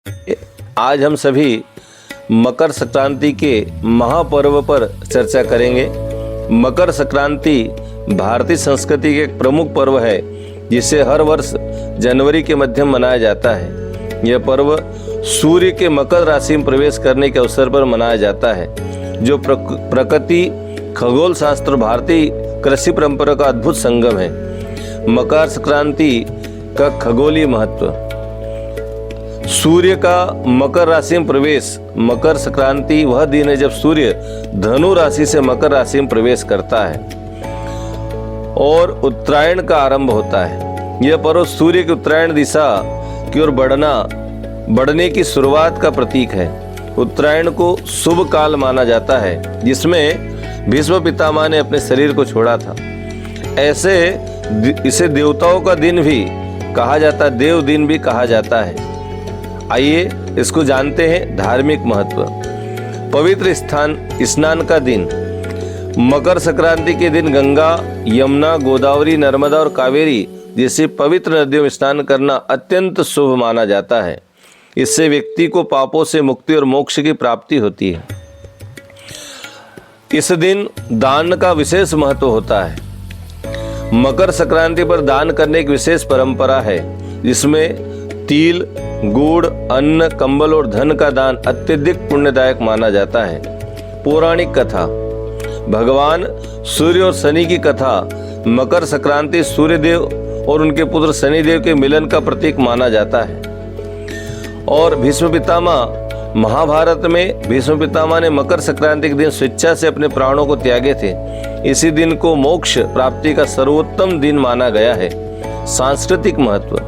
आज हम सभी मकर संक्रांति के महापर्व पर चर्चा करेंगे। मकर संक्रांति भारतीय संस्कृति के एक प्रमुख पर्व है जिसे हर वर्ष जनवरी के मध्य मनाया जाता है। यह पर्व सूर्य के मकर राशि में प्रवेश करने के अवसर पर मनाया जाता है, जो प्रकृति, खगोल शास्त्र, भारतीय कृषि परंपरा का अद्भुत संगम है। मकर संक्रांति का खगोलीय महत्व। सूर्य का मकर राशि में प्रवेश। मकर संक्रांति वह दिन है जब सूर्य धनु राशि से मकर राशि में प्रवेश करता है और उत्तरायण का आरंभ होता है। यह पर्व सूर्य की उत्तरायण दिशा की ओर बढ़ने की शुरुआत का प्रतीक है। उत्तरायण को शुभ काल माना जाता है, जिसमें भीष्म पितामह ने अपने शरीर को छोड़ा था। ऐसे इसे देवताओं का दिन भी कहा जाता है, देव दिन भी कहा जाता है। आइए इसको जानते हैं। धार्मिक महत्व। पवित्र स्नान का दिन। मकर संक्रांति के दिन गंगा, यमुना, गोदावरी, नर्मदा और कावेरी जैसी पवित्र नदियों में स्नान करना अत्यंत शुभ माना जाता है। इससे व्यक्ति को पापों से मुक्ति और मोक्ष की प्राप्ति होती है। इस दिन दान का विशेष महत्व होता है। मकर संक्रांति पर दान करने की विशेष परंपरा है, जिसमें तिल, गुड़, अन्न, कंबल और धन का दान अत्यधिक पुण्यदायक माना जाता है। पौराणिक कथा। भगवान सूर्य और शनि की कथा। मकर संक्रांति सूर्यदेव और उनके पुत्र शनिदेव के मिलन का प्रतीक माना जाता है। और भीष्म पितामह, महाभारत में भीष्म पितामह ने मकर संक्रांति के दिन स्वेच्छा से अपने प्राणों को त्यागे थे। इसी दिन को मोक्ष प्राप्ति का सर्वोत्तम दिन माना गया है। सांस्कृतिक महत्व।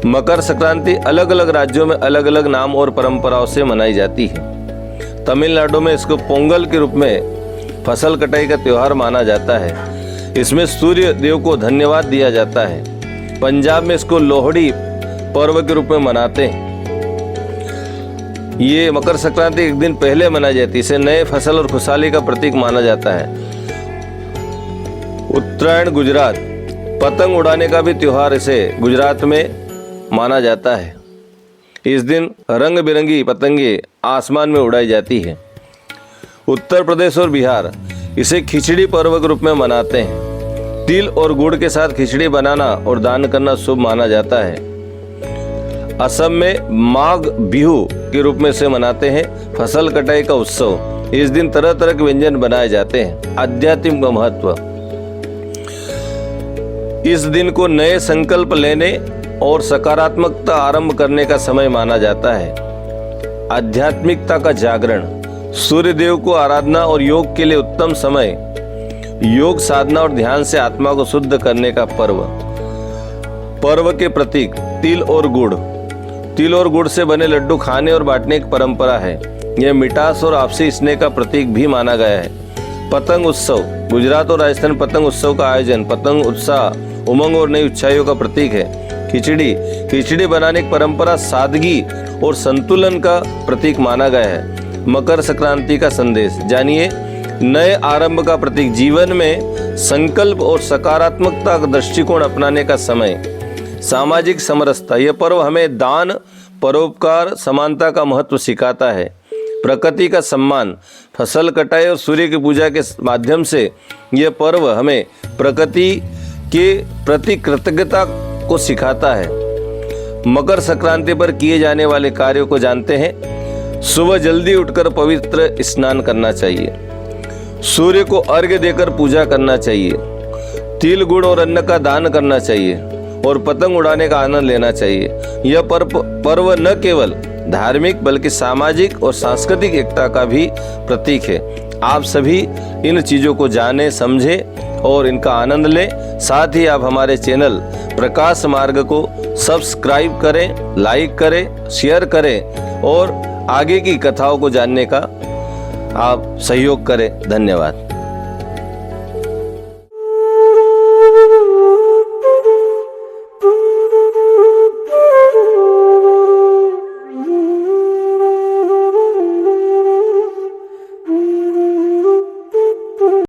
मकर संक्रांति अलग अलग राज्यों में अलग अलग नाम और परंपराओं से मनाई जाती है। तमिलनाडु में इसको पोंगल के रूप में फसल कटाई का त्योहार माना जाता है। इसमें सूर्य देव को धन्यवाद दिया जाता है। पंजाब में इसको लोहड़ी पर्व के रूप में मनाते हैं। ये मकर संक्रांति एक दिन पहले मनाई जाती है। इसे नए फसल और खुशहाली का प्रतीक माना जाता है। उत्तरायण गुजरात। पतंग उड़ाने का भी त्योहार इसे गुजरात में माना जाता है। इस दिन रंग बिरंगी पतंगे आसमान में उड़ाई जाती है। उत्तर प्रदेश और बिहार इसे खिचड़ी पर्व के रूप में मनाते हैं। तिल और गुड़ के साथ खिचड़ी बनाना और दान करना शुभ माना जाता है। असम में माघ बिहू के रूप में इसे मनाते हैं, फसल कटाई का उत्सव। इस दिन तरह तरह के व्यंजन बनाए जाते हैं। आध्यात्मिक महत्व। इस दिन को नए संकल्प लेने और सकारात्मकता आरंभ करने का समय माना जाता है। आध्यात्मिकता का जागरण। सूर्य देव को आराधना और योग के लिए उत्तम समय। योग साधना और ध्यान से आत्मा को शुद्ध करने का पर्व। पर्व के प्रतीक। तिल और गुड़। तिल और गुड़ से बने लड्डू खाने और बांटने की परंपरा है। यह मिठास और आपसी स्नेह का प्रतीक भी माना गया है। पतंग उत्सव। गुजरात और राजस्थान पतंग उत्सव का आयोजन। पतंग उत्साह, उमंग और नई ऊंचाइयों का प्रतीक है। खिचड़ी बनाने की परंपरा सादगी और संतुलन का प्रतीक माना गया है। मकर संक्रांति का संदेश जानिए। नए आरंभ का प्रतीक। जीवन में संकल्प और सकारात्मकता का दृष्टिकोण अपनाने का समय। सामाजिक समरसता। यह पर्व हमें दान, परोपकार, समानता का महत्व सिखाता है। प्रकृति का सम्मान। फसल कटाई और सूर्य की पूजा के माध्यम से यह पर्व हमें प्रकृति के प्रति कृतज्ञता को सिखाता है। मकर संक्रांति पर किए जाने वाले कार्यों को जानते हैं। सुबह जल्दी उठकर पवित्र स्नान करना चाहिए। सूर्य को अर्घ्य देकर पूजा करना चाहिए। तिल, गुड़ और अन्न का दान करना चाहिए और पतंग उड़ाने का आनंद लेना चाहिए। यह पर्व न केवल धार्मिक बल्कि सामाजिक और सांस्कृतिक एकता का भी प्रतीक है। आप सभी इन चीज़ों को जानें, समझें और इनका आनंद लें। साथ ही आप हमारे चैनल प्रकाश मार्ग को सब्सक्राइब करें, लाइक करें, शेयर करें और आगे की कथाओं को जानने का आप सहयोग करें। धन्यवाद।